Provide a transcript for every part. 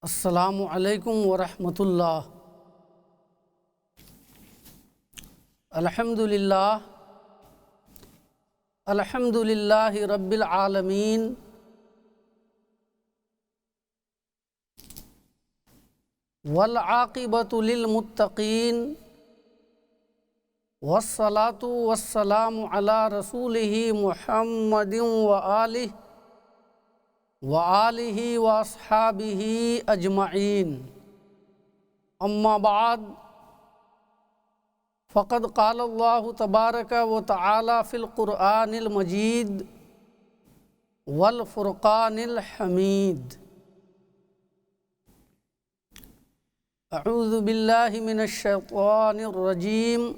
السلام علیکم ورحمۃ اللہ۔ الحمد للہ رب العالمین، والعاقبۃ للمتقین، والصلاۃ والسلام علی رسولہ محمد وآلہ واصحابہ اجمعین، اما بعد، فقد قال اللہ تبارک و تعالی فی القرآن المجید والفرقان الحمید۔ اعوذ باللہ من الشیطان الرجیم،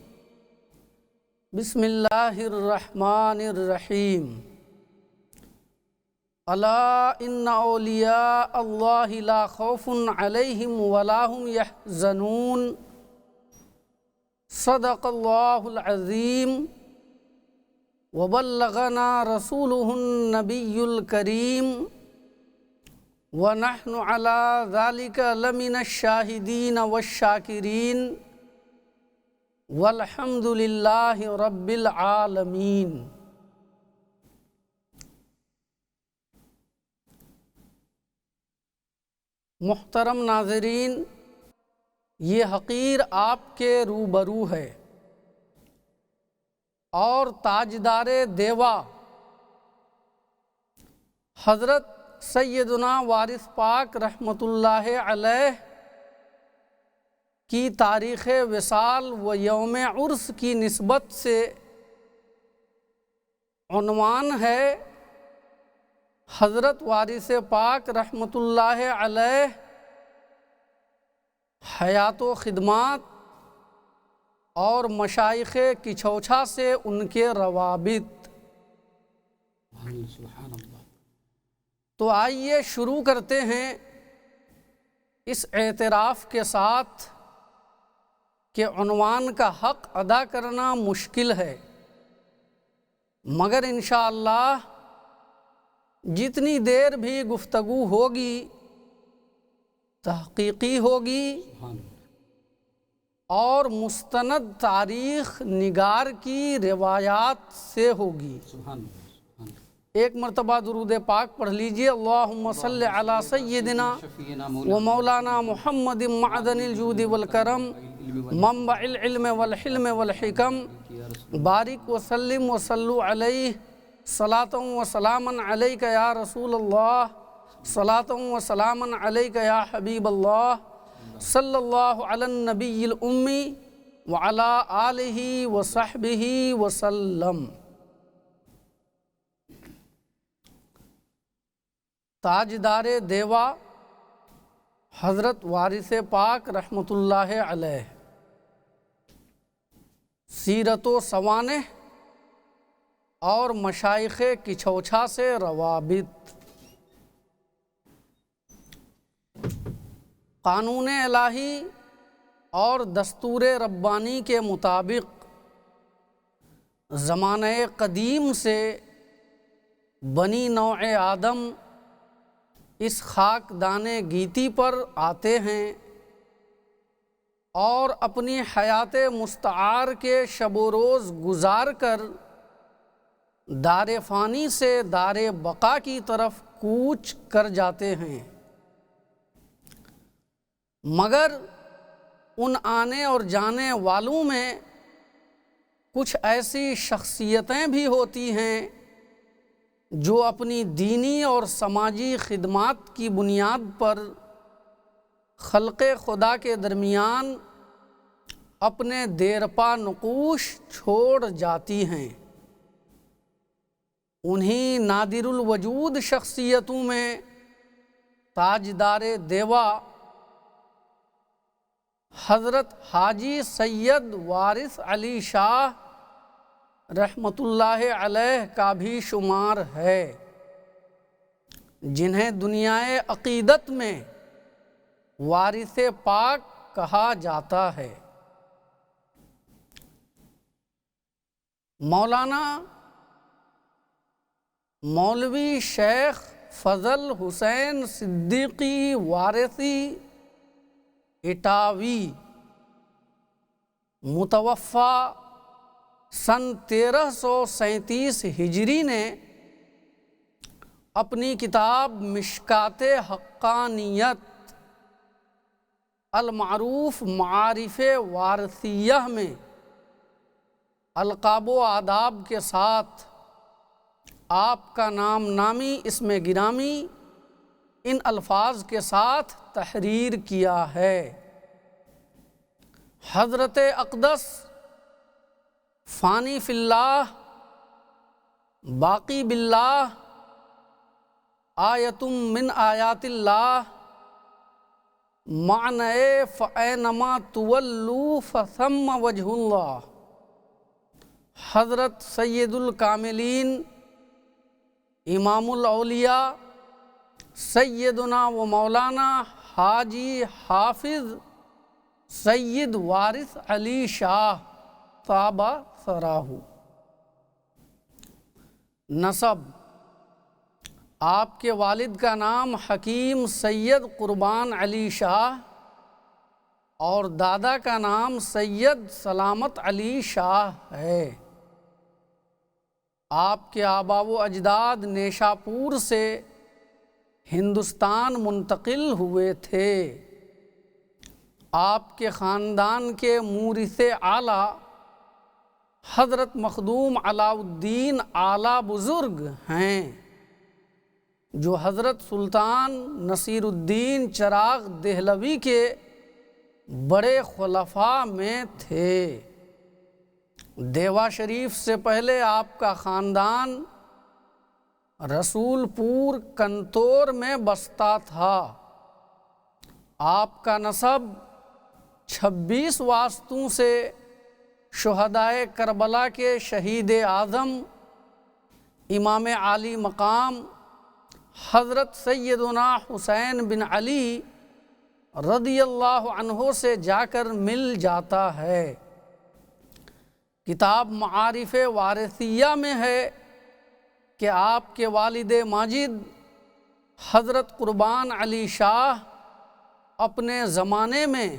بسم اللہ الرحمن الرحیم۔ الا ان اولیاء اللہ لا خوف علیہم ولا هم يحزنون، صدق اللہ العظیم، وبلغنا رسولہ النبی الکریم، ونحن علی ذلک لمن الشاہدین والشاکرین، والحمد للہ رب العالمین۔ محترم ناظرین، یہ حقیر آپ کے روبرو ہے اور تاجدار دیوا حضرت سیدنا وارث پاک رحمۃ اللہ علیہ کی تاریخ وصال و یوم عرس کی نسبت سے عنوان ہے حضرت وارث پاک رحمۃ اللہ علیہ حیات و خدمات اور مشائخ کچھوچھا سے ان کے روابط۔ تو آئیے شروع کرتے ہیں اس اعتراف کے ساتھ کہ عنوان کا حق ادا کرنا مشکل ہے، مگر انشاءاللہ جتنی دیر بھی گفتگو ہوگی تحقیقی ہوگی اور مستند تاریخ نگار کی روایات سے ہوگی۔ ایک مرتبہ درود پاک پڑھ لیجئے، اللہم صلی علی سیدنا و مولانا محمد معدن الجود والکرم، منبع العلم والحلم والحکم، بارک وسلم وصلو علیہ، صلاۃ و سلاما علیک یا رسول اللہ، صلاۃ و سلاما علیک یا حبیب اللہ، صلی اللہ علی النبی الامی وعلی آلہ وصحبہ وسلم۔ تاجدار دیوا حضرت وارث پاک رحمۃ اللہ علیہ، سیرت و سوانح اور مشائخ کچھوچھا سے روابط۔ قانون الہی اور دستور ربانی کے مطابق زمانہ قدیم سے بنی نوع آدم اس خاکدان گیتی پر آتے ہیں اور اپنی حیات مستعار کے شب و روز گزار کر دار فانی سے دار بقا کی طرف کوچ کر جاتے ہیں، مگر ان آنے اور جانے والوں میں کچھ ایسی شخصیتیں بھی ہوتی ہیں جو اپنی دینی اور سماجی خدمات کی بنیاد پر خلق خدا کے درمیان اپنے دیرپا نقوش چھوڑ جاتی ہیں۔ انہی نادر الوجود شخصیتوں میں تاجدار دیوا حضرت حاجی سید وارث علی شاہ رحمۃ اللہ علیہ کا بھی شمار ہے، جنہیں دنیائے عقیدت میں وارث پاک کہا جاتا ہے۔ مولانا مولوی شیخ فضل حسین صدیقی وارثی اٹاوی، متوفی سن 1337 ہجری نے اپنی کتاب مشکات حقانیت المعروف معارف وارثیہ میں القاب و آداب کے ساتھ آپ کا نام نامی اسم گرامی ان الفاظ کے ساتھ تحریر کیا ہے۔ حضرت اقدس فانی فی اللہ باقی باللہ آیتم من آیات اللہ معنی فَأَيْنَمَا تُوَلُّوا فَثَمَّ وَجْهُ اللہ، حضرت سید الکاملین امام الاولیاء سیدنا و مولانا حاجی حافظ سید وارث علی شاہ طاب ثراہ۔ نسب: آپ کے والد کا نام حکیم سید قربان علی شاہ اور دادا کا نام سید سلامت علی شاہ ہے۔ آپ کے آبا و اجداد نیشاپور سے ہندوستان منتقل ہوئے تھے۔ آپ کے خاندان کے مورث اعلیٰ حضرت مخدوم علاء الدین اعلیٰ بزرگ ہیں، جو حضرت سلطان نصیر الدین چراغ دہلوی کے بڑے خلفاء میں تھے۔ دیوا شریف سے پہلے آپ کا خاندان رسول پور کنتور میں بستا تھا۔ آپ کا نسب 26 واسطوں سے شہدائے کربلا کے شہید اعظم امام عالی مقام حضرت سیدنا حسین بن علی رضی اللہ عنہ سے جا کر مل جاتا ہے۔ کتاب معارف وارثیہ میں ہے کہ آپ کے والد ماجد حضرت قربان علی شاہ اپنے زمانے میں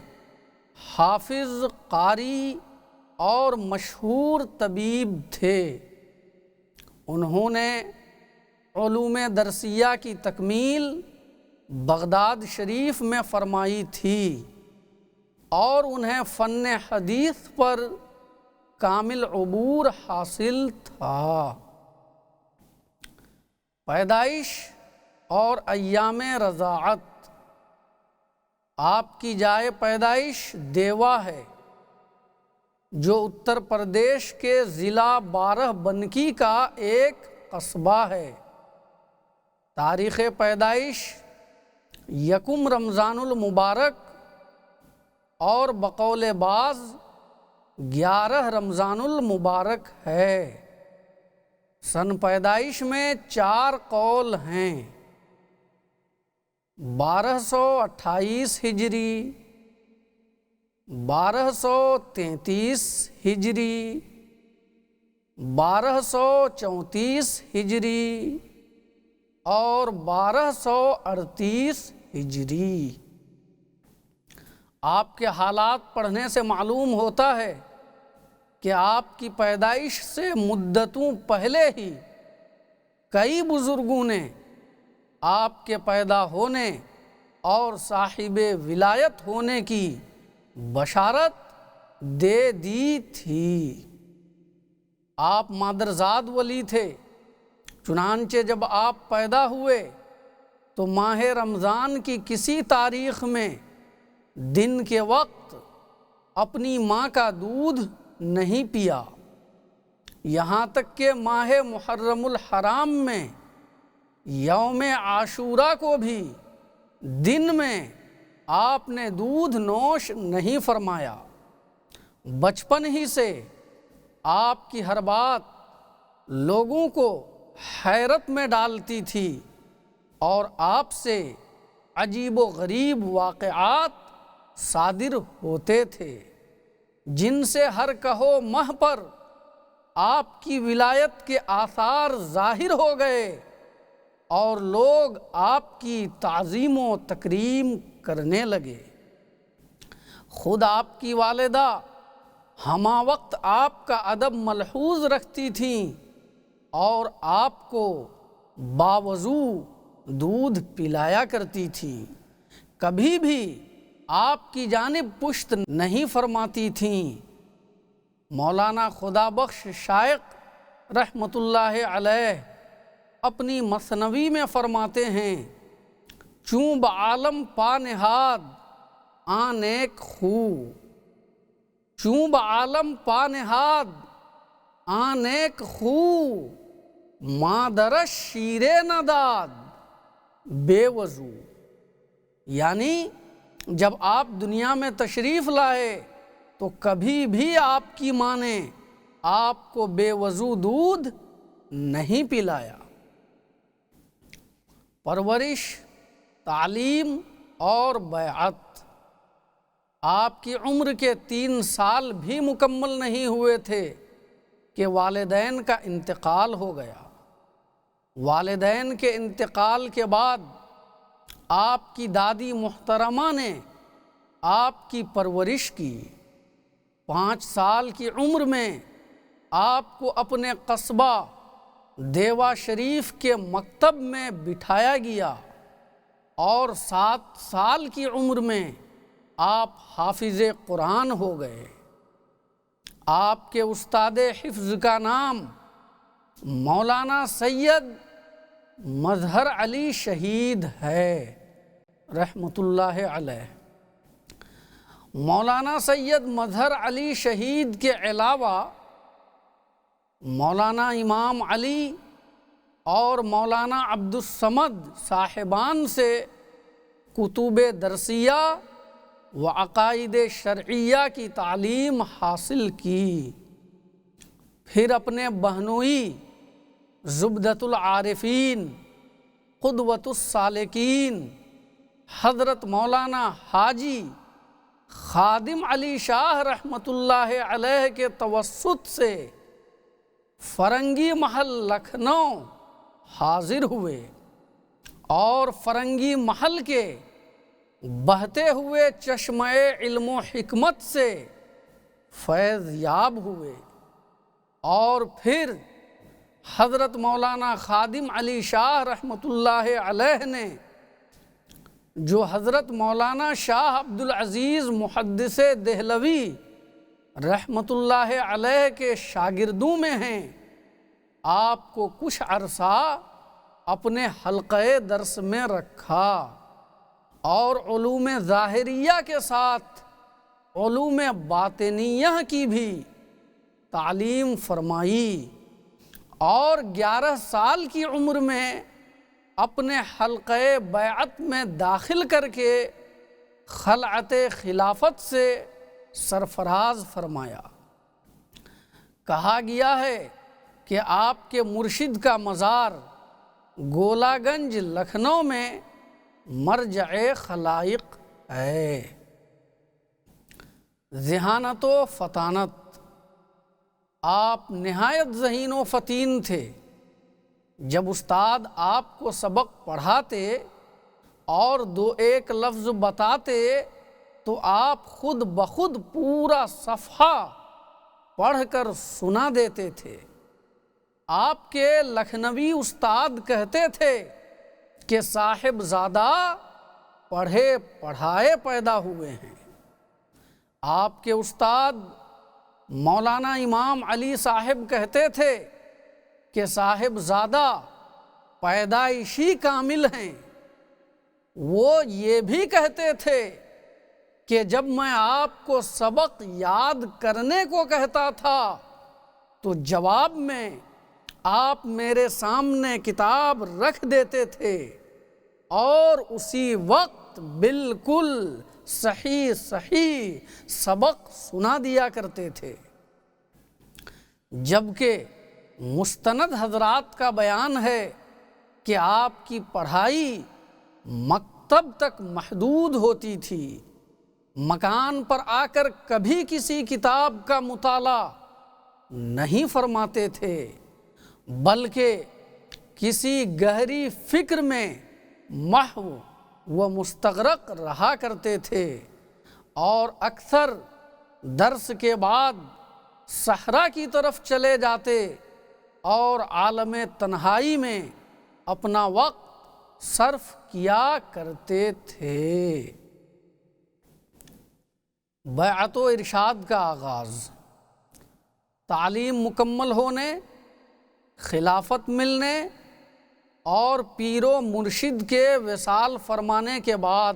حافظ، قاری اور مشہور طبیب تھے۔ انہوں نے علوم درسیہ کی تکمیل بغداد شریف میں فرمائی تھی اور انہیں فن حدیث پر کامل عبور حاصل تھا۔ پیدائش اور ایام رضاعت: آپ کی جائے پیدائش دیوا ہے، جو اتر پردیش کے ضلع بارہ بنکی کا ایک قصبہ ہے۔ تاریخ پیدائش 1 رمضان المبارک اور بقول بعض 11 رمضان المبارک ہے۔ سن پیدائش میں 4 قول ہیں: 1228 ہجری، 1233 ہجری، 1234 ہجری اور 1238 ہجری۔ آپ کے حالات پڑھنے سے معلوم ہوتا ہے کہ آپ کی پیدائش سے مدتوں پہلے ہی کئی بزرگوں نے آپ کے پیدا ہونے اور صاحب ولایت ہونے کی بشارت دے دی تھی۔ آپ مادرزاد ولی تھے، چنانچہ جب آپ پیدا ہوئے تو ماہ رمضان کی کسی تاریخ میں دن کے وقت اپنی ماں کا دودھ نہیں پیا، یہاں تک کہ ماہ محرم الحرام میں یوم عاشوراء کو بھی دن میں آپ نے دودھ نوش نہیں فرمایا۔ بچپن ہی سے آپ کی ہر بات لوگوں کو حیرت میں ڈالتی تھی اور آپ سے عجیب و غریب واقعات صادر ہوتے تھے، جن سے ہر کہو مہ پر آپ کی ولایت کے آثار ظاہر ہو گئے اور لوگ آپ کی تعظیم و تکریم کرنے لگے۔ خود آپ کی والدہ ہمہ وقت آپ کا ادب ملحوظ رکھتی تھیں اور آپ کو باوضو دودھ پلایا کرتی تھیں، کبھی بھی آپ کی جانب پشت نہیں فرماتی تھیں۔ مولانا خدا بخش شائق رحمۃ اللہ علیہ اپنی مثنوی میں فرماتے ہیں، چوں بعالم پا نہاد آن ایک خو، چوں بعالم پا نہاد آن ایک خو، مادرش شیرے نداد بے وضو۔ یعنی جب آپ دنیا میں تشریف لائے تو کبھی بھی آپ کی ماں نے آپ کو بے وضو دودھ نہیں پلایا۔ پرورش، تعلیم اور بیعت۔ آپ کی عمر کے 3 سال بھی مکمل نہیں ہوئے تھے کہ والدین کا انتقال ہو گیا۔ والدین کے انتقال کے بعد آپ کی دادی محترمہ نے آپ کی پرورش کی۔ 5 سال کی عمر میں آپ کو اپنے قصبہ دیوا شریف کے مکتب میں بٹھایا گیا اور 7 سال کی عمر میں آپ حافظ قرآن ہو گئے۔ آپ کے استاد حفظ کا نام مولانا سید مظہر علی شہید ہے رحمۃ اللہ علیہ۔ مولانا سید مظہر علی شہید کے علاوہ مولانا امام علی اور مولانا عبدالصمد صاحبان سے کتب درسیہ و عقائد شرعیہ کی تعلیم حاصل کی۔ پھر اپنے بہنوئی زبدۃ العارفین قدوۃ السالکین حضرت مولانا حاجی خادم علی شاہ رحمۃ اللہ علیہ کے توسط سے فرنگی محل لکھنؤ حاضر ہوئے اور فرنگی محل کے بہتے ہوئے چشمہ علم و حکمت سے فیض یاب ہوئے، اور پھر حضرت مولانا خادم علی شاہ رحمۃ اللہ علیہ نے جو حضرت مولانا شاہ عبدالعزیز محدث دہلوی رحمۃ اللہ علیہ کے شاگردوں میں ہیں، آپ کو کچھ عرصہ اپنے حلقہ درس میں رکھا اور علوم ظاہریہ کے ساتھ علوم باطنیہ کی بھی تعلیم فرمائی، اور 11 سال کی عمر میں اپنے حلقہ بیعت میں داخل کر کے خلعت خلافت سے سرفراز فرمایا۔ کہا گیا ہے کہ آپ کے مرشد کا مزار گولا گنج لکھنؤ میں مرجع خلائق ہے۔ ذہانت و فطانت۔ آپ نہایت ذہین و فطین تھے۔ جب استاد آپ کو سبق پڑھاتے اور 2-1 لفظ بتاتے تو آپ خود بخود پورا صفحہ پڑھ کر سنا دیتے تھے۔ آپ کے لکھنوی استاد کہتے تھے کہ صاحب زادہ پڑھے پڑھائے پیدا ہوئے ہیں۔ آپ کے استاد مولانا امام علی صاحب کہتے تھے کہ صاحب زادہ پیدائشی کامل ہیں۔ وہ یہ بھی کہتے تھے کہ جب میں آپ کو سبق یاد کرنے کو کہتا تھا تو جواب میں آپ میرے سامنے کتاب رکھ دیتے تھے اور اسی وقت بالکل صحیح سبق سنا دیا کرتے تھے۔ جبکہ مستند حضرات کا بیان ہے کہ آپ کی پڑھائی مکتب تک محدود ہوتی تھی، مکان پر آ کر کبھی کسی کتاب کا مطالعہ نہیں فرماتے تھے، بلکہ کسی گہری فکر میں محو و مستغرق رہا کرتے تھے اور اکثر درس کے بعد صحرا کی طرف چلے جاتے اور عالم تنہائی میں اپنا وقت صرف کیا کرتے تھے۔ بیعت و ارشاد کا آغاز۔ تعلیم مکمل ہونے، خلافت ملنے اور پیر و مرشد کے وصال فرمانے کے بعد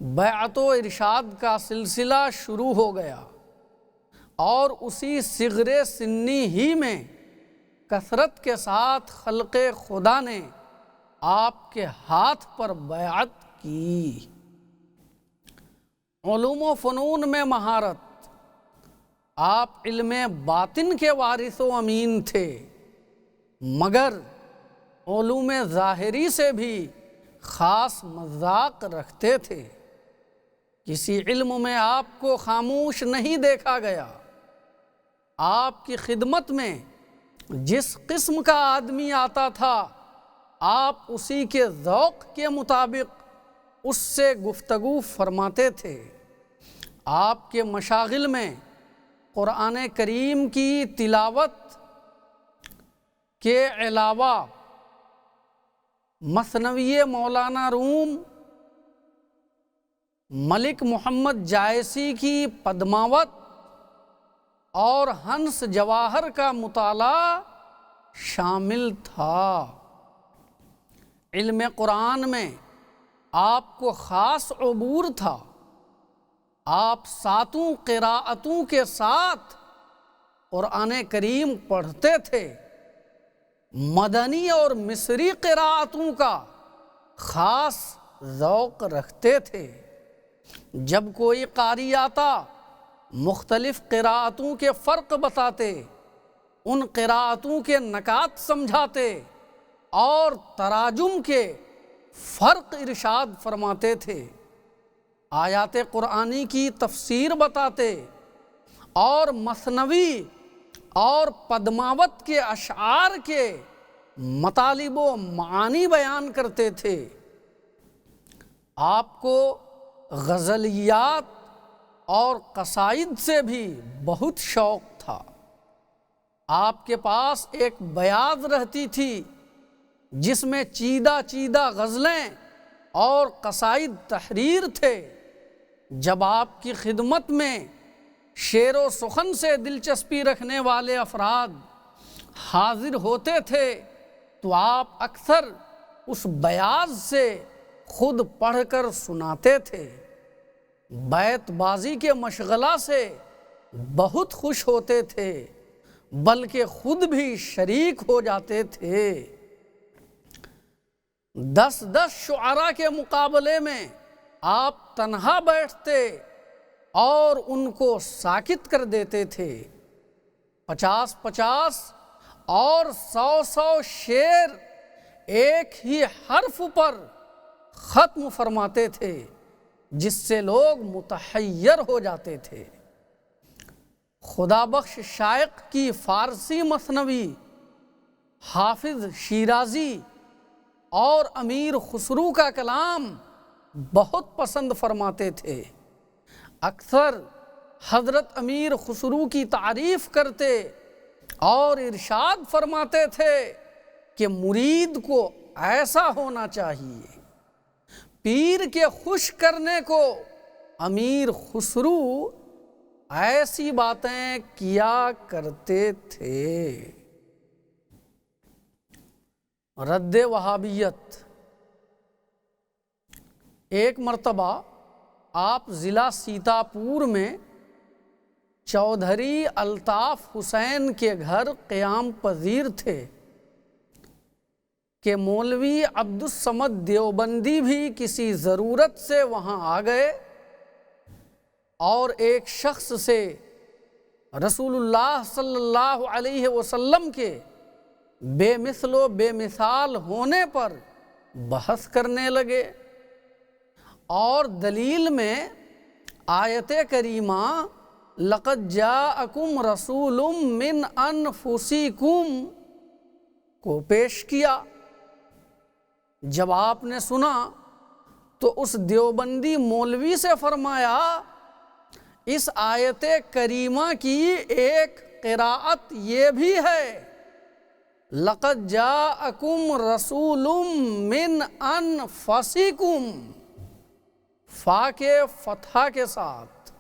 بیعت و ارشاد کا سلسلہ شروع ہو گیا اور اسی صغر سنی ہی میں کثرت کے ساتھ خلق خدا نے آپ کے ہاتھ پر بیعت کی۔ علوم و فنون میں مہارت۔ آپ علم باطن کے وارث و امین تھے، مگر علوم ظاہری سے بھی خاص مذاق رکھتے تھے۔ کسی علم میں آپ کو خاموش نہیں دیکھا گیا۔ آپ کی خدمت میں جس قسم کا آدمی آتا تھا، آپ اسی کے ذوق کے مطابق اس سے گفتگو فرماتے تھے۔ آپ کے مشاغل میں قرآن کریم کی تلاوت کے علاوہ مثنوی مولانا روم، ملک محمد جائسی کی پدماوت اور ہنس جواہر کا مطالعہ شامل تھا۔ علم قرآن میں آپ کو خاص عبور تھا۔ آپ 7 قراءتوں کے ساتھ قرآن کریم پڑھتے تھے۔ مدنی اور مصری قراءتوں کا خاص ذوق رکھتے تھے۔ جب کوئی قاری آتا، مختلف قراءتوں کے فرق بتاتے، ان قراءتوں کے نکات سمجھاتے اور تراجم کے فرق ارشاد فرماتے تھے۔ آیات قرآنی کی تفسیر بتاتے اور مثنوی اور پدماوت کے اشعار کے مطالب و معانی بیان کرتے تھے۔ آپ کو غزلیات اور قصائد سے بھی بہت شوق تھا۔ آپ کے پاس ایک بیاض رہتی تھی جس میں چیدہ چیدہ غزلیں اور قصائد تحریر تھے۔ جب آپ کی خدمت میں شعر و سخن سے دلچسپی رکھنے والے افراد حاضر ہوتے تھے تو آپ اکثر اس بیاض سے خود پڑھ کر سناتے تھے۔ بیت بازی کے مشغلہ سے بہت خوش ہوتے تھے، بلکہ خود بھی شریک ہو جاتے تھے۔ 10 شعراء کے مقابلے میں آپ تنہا بیٹھتے اور ان کو ساکت کر دیتے تھے۔ 50 اور 100 شعر ایک ہی حرف پر ختم فرماتے تھے، جس سے لوگ متحیر ہو جاتے تھے۔ خدا بخش شائق کی فارسی مثنوی حافظ شیرازی اور امیر خسرو کا کلام بہت پسند فرماتے تھے۔ اکثر حضرت امیر خسرو کی تعریف کرتے اور ارشاد فرماتے تھے کہ مرید کو ایسا ہونا چاہیے۔ پیر کے خوش کرنے کو امیر خسرو ایسی باتیں کیا کرتے تھے۔ رد وہابیت۔ ایک مرتبہ آپ ضلع سیتاپور میں چودھری الطاف حسین کے گھر قیام پذیر تھے کہ مولوی عبدالصمد دیوبندی بھی کسی ضرورت سے وہاں آ گئے اور ایک شخص سے رسول اللہ صلی اللہ علیہ وسلم کے بے مثل و بے مثال ہونے پر بحث کرنے لگے اور دلیل میں آیت کریمہ لَقَدْ جَاءَكُمْ رَسُولٌ مِّنْ أَنفُسِكُمْ کو پیش کیا۔ جب آپ نے سنا تو اس دیوبندی مولوی سے فرمایا اس آیت کریمہ کی ایک قراءت یہ بھی ہے، لَقَدْ جَاءَكُمْ رَسُولٌ مِّنْ أَنفُسِكُمْ، فا کے فتحہ کے ساتھ۔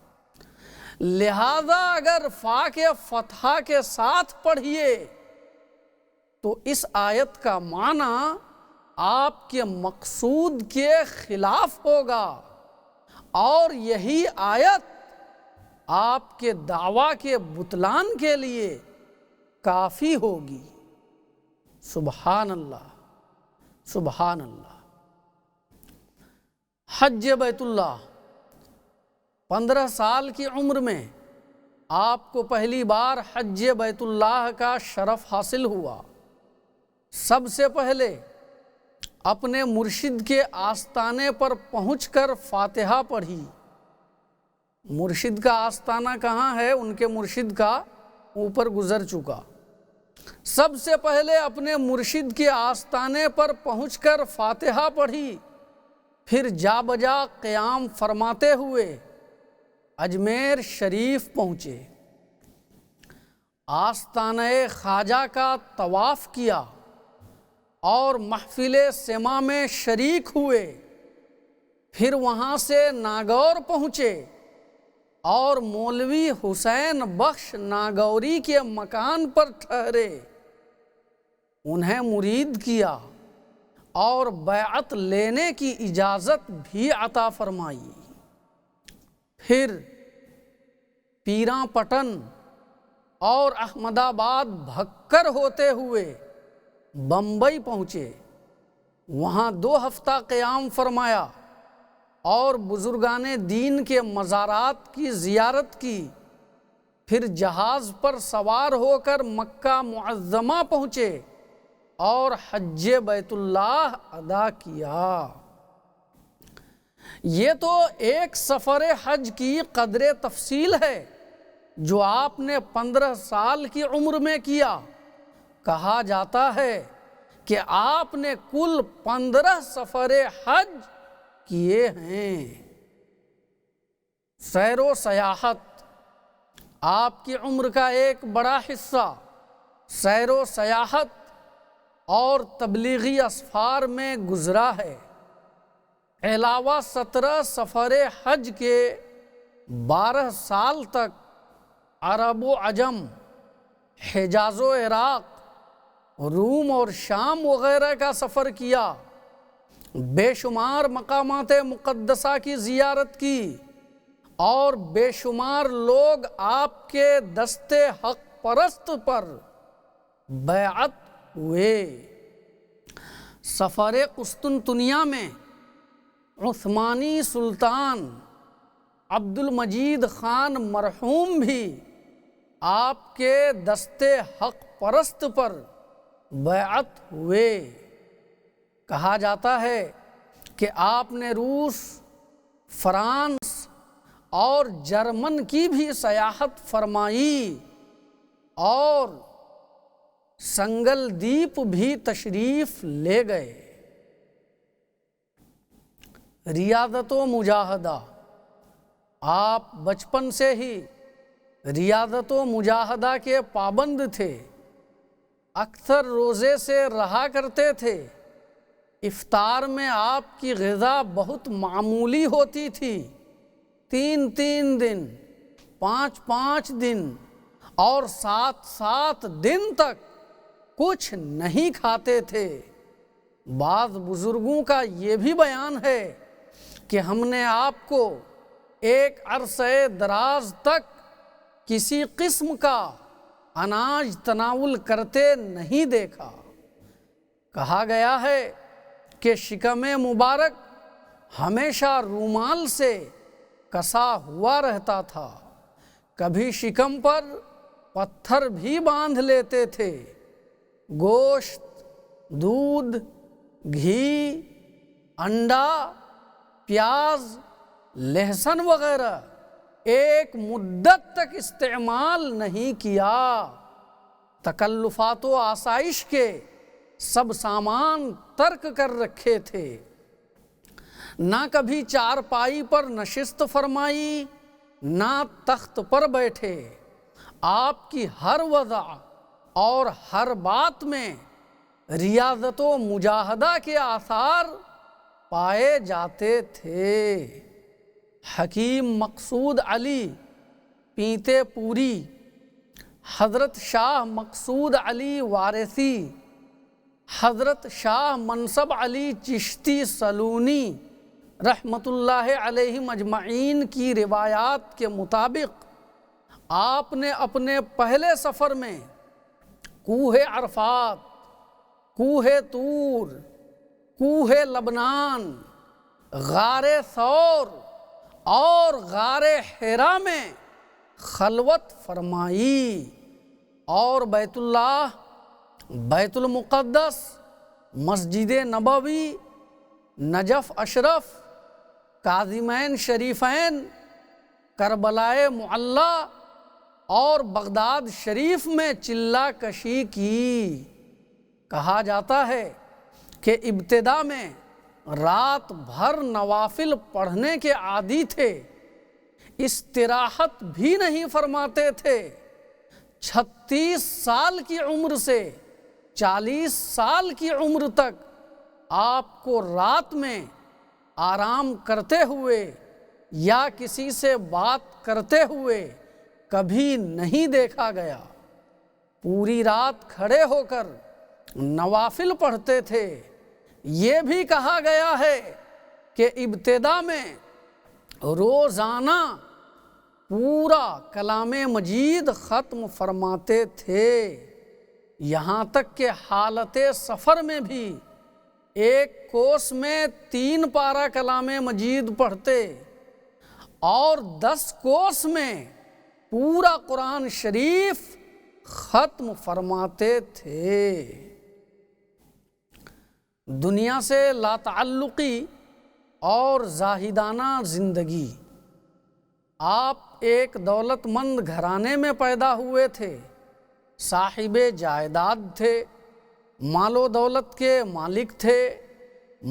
لہذا اگر فا کے فتحہ کے ساتھ پڑھیے تو اس آیت کا معنی آپ کے مقصود کے خلاف ہوگا، اور یہی آیت آپ کے دعویٰ کے بطلان کے لیے کافی ہوگی۔ سبحان اللہ، سبحان اللہ۔ حج بیت اللہ، 15 سال کی عمر میں آپ کو پہلی بار حج بیت اللہ کا شرف حاصل ہوا۔ سب سے پہلے اپنے مرشد کے آستانے پر پہنچ کر فاتحہ پڑھی۔ مرشد کا آستانہ کہاں ہے؟ ان کے مرشد کا اوپر گزر چکا۔ سب سے پہلے اپنے مرشد کے آستانے پر پہنچ کر فاتحہ پڑھی، پھر جا بجا قیام فرماتے ہوئے اجمیر شریف پہنچے، آستانہ خواجہ کا طواف کیا اور محفل سما میں شریک ہوئے، پھر وہاں سے ناگور پہنچے اور مولوی حسین بخش ناگوری کے مکان پر ٹھہرے، انہیں مرید کیا اور بیعت لینے کی اجازت بھی عطا فرمائی۔ پھر پیراں پٹن اور احمد آباد بھکر ہوتے ہوئے بمبئی پہنچے، وہاں 2 ہفتہ قیام فرمایا اور بزرگان دین کے مزارات کی زیارت کی، پھر جہاز پر سوار ہو کر مکہ معظمہ پہنچے اور حج بیت اللہ ادا کیا۔ یہ تو ایک سفر حج کی قدر تفصیل ہے جو آپ نے 15 سال کی عمر میں کیا۔ کہا جاتا ہے کہ آپ نے کل 15 سفر حج کیے ہیں۔ سیر و سیاحت، آپ کی عمر کا ایک بڑا حصہ سیر و سیاحت اور تبلیغی اسفار میں گزرا ہے۔ علاوہ 17 سفر حج کے 12 سال تک عرب و عجم، حجاز و عراق، روم اور شام وغیرہ کا سفر کیا، بے شمار مقامات مقدسہ کی زیارت کی، اور بے شمار لوگ آپ کے دست حق پرست پر بیعت ہوئے۔ سفر قسطنطنیہ میں عثمانی سلطان عبد المجید خان مرحوم بھی آپ کے دست حق پرست پر بیعت ہوئے۔ کہا جاتا ہے کہ آپ نے روس، فرانس اور جرمن کی بھی سیاحت فرمائی اور سنگل دیپ بھی تشریف لے گئے۔ ریاضت و مجاہدہ، آپ بچپن سے ہی ریاضت و مجاہدہ کے پابند تھے، اکثر روزے سے رہا کرتے تھے۔ افطار میں آپ کی غذا بہت معمولی ہوتی تھی، 3 دن، 5 دن اور 7 دن تک کچھ نہیں کھاتے تھے۔ بعض بزرگوں کا یہ بھی بیان ہے کہ ہم نے آپ کو ایک عرصہ دراز تک کسی قسم کا اناج تناول کرتے نہیں دیکھا۔ کہا گیا ہے کہ شکم مبارک ہمیشہ رومال سے کسا ہوا رہتا تھا، کبھی شکم پر پتھر بھی باندھ لیتے تھے۔ گوشت، دودھ، گھی، انڈا، پیاز، لہسن وغیرہ ایک مدت تک استعمال نہیں کیا۔ تکلفات و آسائش کے سب سامان ترک کر رکھے تھے، نہ کبھی چارپائی پر نشست فرمائی نہ تخت پر بیٹھے۔ آپ کی ہر وضع اور ہر بات میں ریاضت و مجاہدہ کے آثار پائے جاتے تھے۔ حکیم مقصود علی پینتے پوری، حضرت شاہ مقصود علی وارثی، حضرت شاہ منصب علی چشتی سلونی رحمۃ اللہ علیہ مجمعین کی روایات کے مطابق آپ نے اپنے پہلے سفر میں کوہ عرفات، کوہ طور، کوہ لبنان، غار ثور اور غار حرا میں خلوت فرمائی، اور بیت اللہ، بیت المقدس، مسجد نبوی، نجف اشرف، کاظمین شریفین، کربلائے معلی اور بغداد شریف میں چلہ کشی کی۔ کہا جاتا ہے کہ ابتدا میں رات بھر نوافل پڑھنے کے عادی تھے، استراحت بھی نہیں فرماتے تھے۔ 36 سال کی عمر سے 40 سال کی عمر تک آپ کو رات میں آرام کرتے ہوئے یا کسی سے بات کرتے ہوئے کبھی نہیں دیکھا گیا۔ پوری رات کھڑے ہو کر نوافل پڑھتے تھے۔ یہ بھی کہا گیا ہے کہ ابتدا میں روزانہ پورا کلام مجید ختم فرماتے تھے، یہاں تک کہ حالت سفر میں بھی ایک کوس میں 3 پارہ کلام مجید پڑھتے اور 10 کوس میں پورا قرآن شریف ختم فرماتے تھے۔ دنیا سے لا تعلقی اور زاہدانہ زندگی۔ آپ ایک دولت مند گھرانے میں پیدا ہوئے تھے، صاحب جائیداد تھے، مال و دولت کے مالک تھے،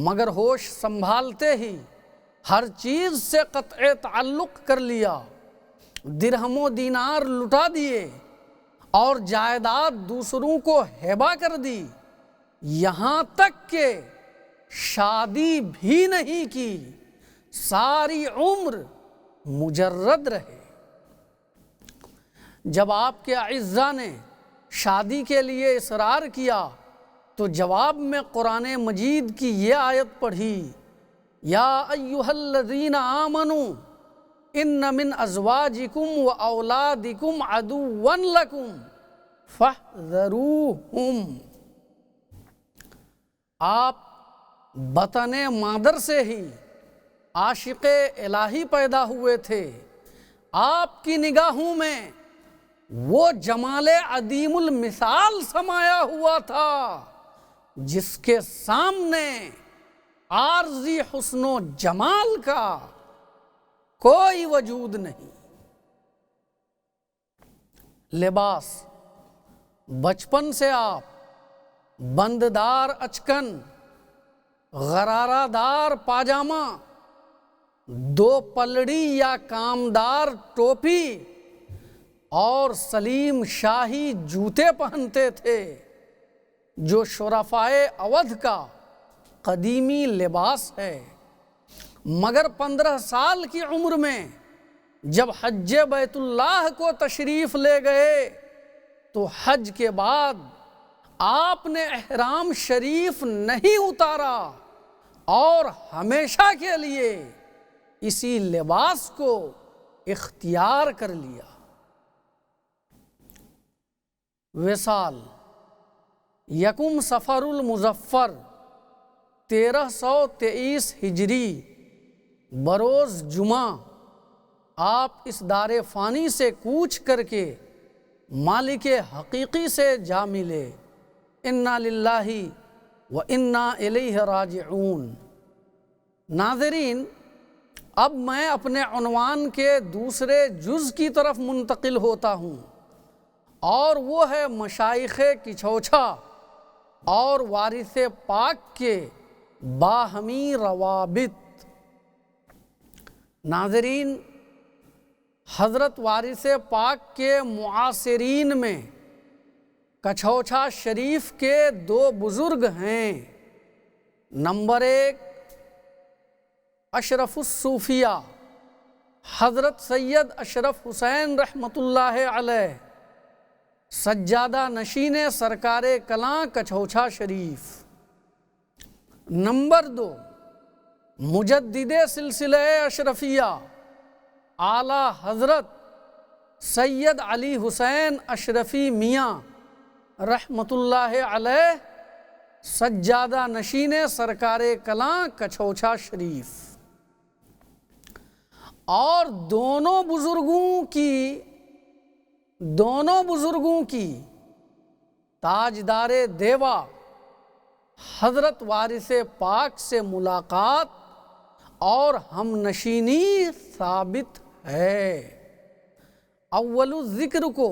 مگر ہوش سنبھالتے ہی ہر چیز سے قطع تعلق کر لیا، درہم و دینار لٹا دیے اور جائیداد دوسروں کو ہبہ کر دی، یہاں تک کہ شادی بھی نہیں کی، ساری عمر مجرد رہے۔ جب آپ کے اعزاء نے شادی کے لیے اصرار کیا تو جواب میں قرآن مجید کی یہ آیت پڑھی، یا ایھا الذین آمنوا ان من ازواجکم و اولادکم عدوا لکم فاحذروہم۔ آپ بطن مادر سے ہی عاشق الہی پیدا ہوئے تھے۔ آپ کی نگاہوں میں وہ جمال عدیم المثال سمایا ہوا تھا جس کے سامنے عارضی حسن و جمال کا کوئی وجود نہیں۔ لباس، بچپن سے آپ بنددار اچکن، غرارہ دار پاجامہ، 2 پلڑی یا کامدار ٹوپی اور سلیم شاہی جوتے پہنتے تھے، جو شرفائے اودھ کا قدیمی لباس ہے۔ مگر 15 سال کی عمر میں جب حج بیت اللہ کو تشریف لے گئے تو حج کے بعد آپ نے احرام شریف نہیں اتارا اور ہمیشہ کے لیے اسی لباس کو اختیار کر لیا۔ وصال، 1 صفر المظفر 1323 ہجری، بروز جمعہ آپ اس دار فانی سے کوچ کر کے مالک حقیقی سے جا ملے۔ انا للہ و انا الیہ راجعون۔ ناظرین، اب میں اپنے عنوان کے دوسرے جز کی طرف منتقل ہوتا ہوں، اور وہ ہے مشائخ کچھوچھا اور وارث پاک کے باہمی روابط۔ ناظرین، حضرت وارث پاک کے معاصرین میں کچھوچھا شریف کے دو بزرگ ہیں۔ نمبر 1 اشرف الصوفیہ حضرت سید اشرف حسین رحمۃ اللہ علیہ، سجادہ نشین سرکار کلاں کچھوچھا شریف۔ نمبر 2 مجدد سلسلہ اشرفیہ اعلیٰ حضرت سید علی حسین اشرفی میاں رحمۃ اللہ علیہ، سجادہ نشین سرکار کلاں کچھوچھا شریف۔ اور دونوں بزرگوں کی تاجدار دیوا حضرت وارث پاک سے ملاقات اور ہم نشینی ثابت ہے۔ اول الذکر کو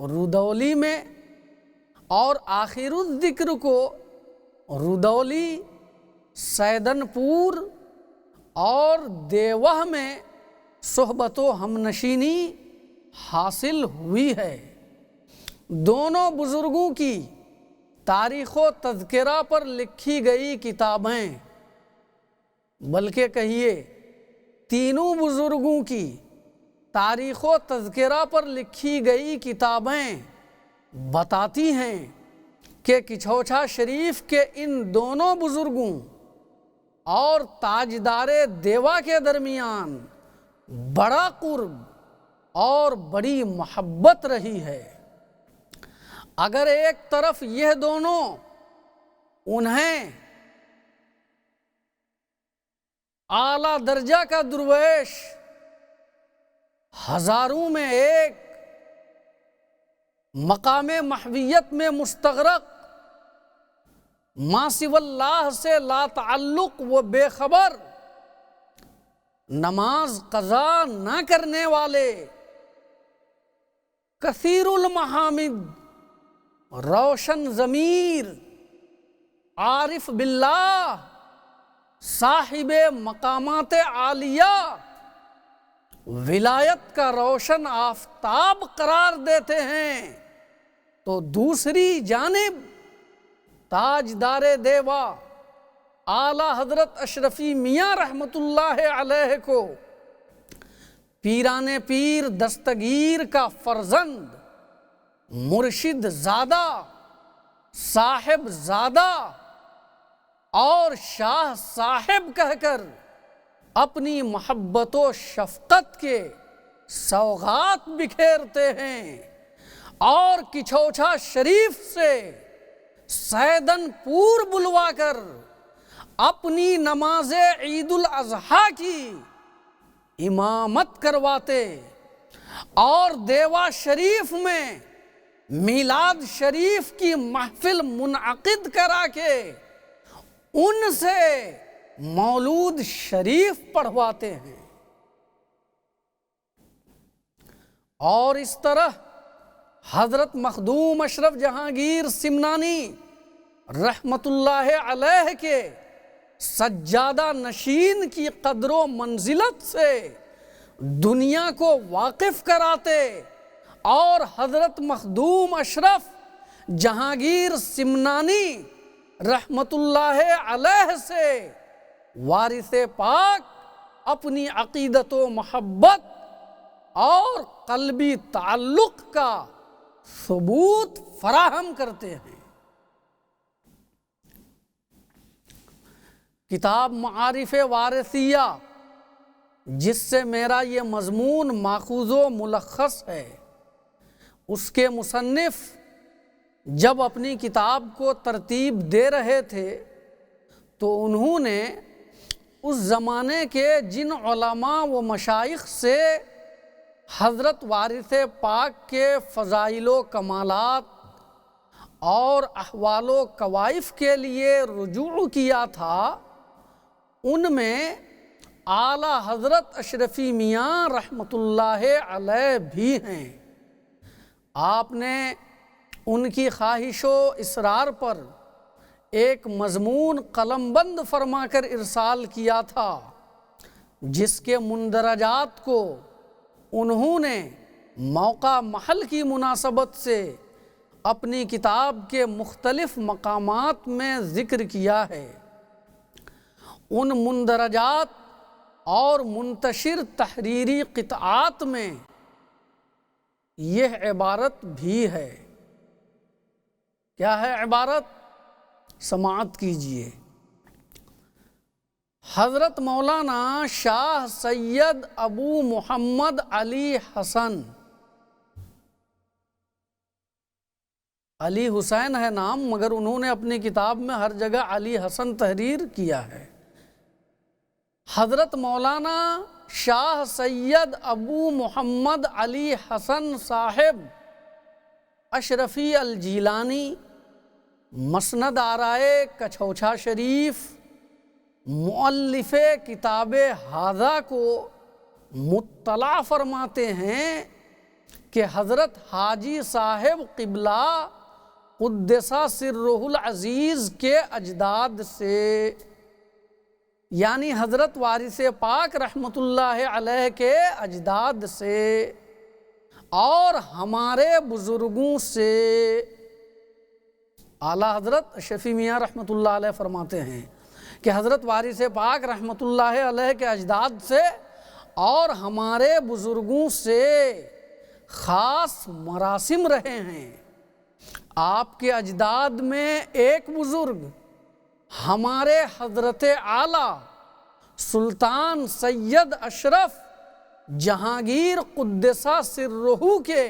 رودولی میں اور آخر الذکر کو رودولی، سیدن پور اور دیوہ میں صحبت و ہم نشینی حاصل ہوئی ہے۔ دونوں بزرگوں کی تاریخ و تذکرہ پر لکھی گئی کتابیں، بلکہ کہیے تینوں بزرگوں کی تاریخ و تذکرہ پر لکھی گئی کتابیں بتاتی ہیں کہ کچھوچھا شریف کے ان دونوں بزرگوں اور تاجدار دیوا کے درمیان بڑا قرب اور بڑی محبت رہی ہے۔ اگر ایک طرف یہ دونوں انہیں اعلیٰ درجہ کا درویش، ہزاروں میں ایک، مقام محویت میں مستغرق، ما سوی اللہ سے لا تعلق و بے خبر، نماز قضا نہ کرنے والے، کثیر المحامد، روشن ضمیر، عارف باللہ، صاحب مقامات عالیہ، ولایت کا روشن آفتاب قرار دیتے ہیں، تو دوسری جانب تاجدار دیوا اعلیٰ حضرت اشرفی میاں رحمۃ اللہ علیہ کو پیران پیر دستگیر کا فرزند، مرشد زادہ، صاحب زادہ اور شاہ صاحب کہہ کر اپنی محبت و شفقت کے سوغات بکھیرتے ہیں، اور کچھوچھا شریف سے سیدن پور بلوا کر اپنی نماز عید الاضحیٰ کی امامت کرواتے، اور دیوا شریف میں میلاد شریف کی محفل منعقد کرا کے ان سے مولود شریف پڑھواتے ہیں۔ اور اس طرح حضرت مخدوم اشرف جہانگیر سمنانی رحمت اللہ علیہ کے سجادہ نشین کی قدر و منزلت سے دنیا کو واقف کراتے، اور حضرت مخدوم اشرف جہانگیر سمنانی رحمت اللہ علیہ سے وارث پاک اپنی عقیدت و محبت اور قلبی تعلق کا ثبوت فراہم کرتے ہیں۔ کتاب معارف وارثیہ، جس سے میرا یہ مضمون ماخوذ و ملخص ہے، اس کے مصنف جب اپنی کتاب کو ترتیب دے رہے تھے تو انہوں نے اس زمانے کے جن علماء و مشائخ سے حضرت وارث پاک کے فضائل و کمالات اور احوال و کوائف کے لیے رجوع کیا تھا، ان میں اعلیٰ حضرت اشرفی میاں رحمت اللہ علیہ بھی ہیں۔ آپ نے ان کی خواہش و اصرار پر ایک مضمون قلم بند فرما کر ارسال کیا تھا، جس کے مندرجات کو انہوں نے موقع محل کی مناسبت سے اپنی کتاب کے مختلف مقامات میں ذکر کیا ہے۔ ان مندرجات اور منتشر تحریری قطعات میں یہ عبارت بھی ہے۔ کیا ہے عبارت؟ سماعت کیجئے۔ حضرت مولانا شاہ سید ابو محمد علی حسن، علی حسین ہے نام مگر انہوں نے اپنی کتاب میں ہر جگہ علی حسن تحریر کیا ہے۔ حضرت مولانا شاہ سید ابو محمد علی حسن صاحب اشرفی الجیلانی مسند آرائے کچھوچھا شریف مؤلف کتاب ھذا کو مطلع فرماتے ہیں کہ حضرت حاجی صاحب قبلہ قدس سرہ العزیز کے اجداد سے، یعنی حضرت وارث پاک رحمۃ اللہ علیہ کے اجداد سے اور ہمارے بزرگوں سے، اعلیٰ حضرت شفیع میاں رحمۃ اللہ علیہ فرماتے ہیں کہ حضرت وارث پاک رحمۃ اللہ علیہ کے اجداد سے اور ہمارے بزرگوں سے خاص مراسم رہے ہیں۔ آپ کے اجداد میں ایک بزرگ ہمارے حضرت اعلیٰ سلطان سید اشرف جہانگیر قدس سرہ کے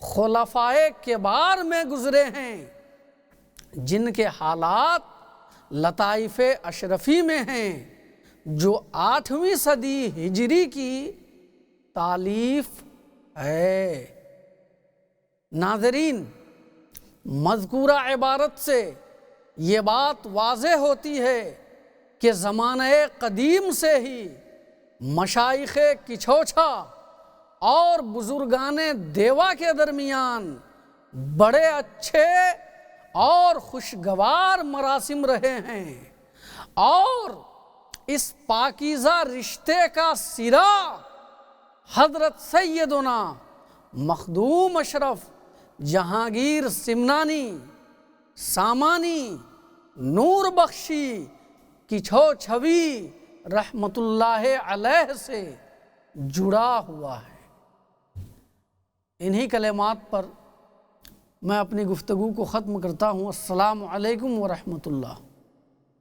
خلفائے کبار میں گزرے ہیں، جن کے حالات لطائف اشرفی میں ہیں، جو 8ویں صدی ہجری کی تالیف ہے۔ ناظرین، مذکورہ عبارت سے یہ بات واضح ہوتی ہے کہ زمانہ قدیم سے ہی مشائخ کچھوچھا اور بزرگان دیوا کے درمیان بڑے اچھے اور خوشگوار مراسم رہے ہیں، اور اس پاکیزہ رشتے کا سرا حضرت سیدنا مخدوم اشرف جہانگیر سمنانی سامانی نور بخشی کچھوچھوی رحمت اللہ علیہ سے جڑا ہوا ہے۔ انہی کلمات پر میں اپنی گفتگو کو ختم کرتا ہوں۔ السلام علیکم ورحمۃ اللہ۔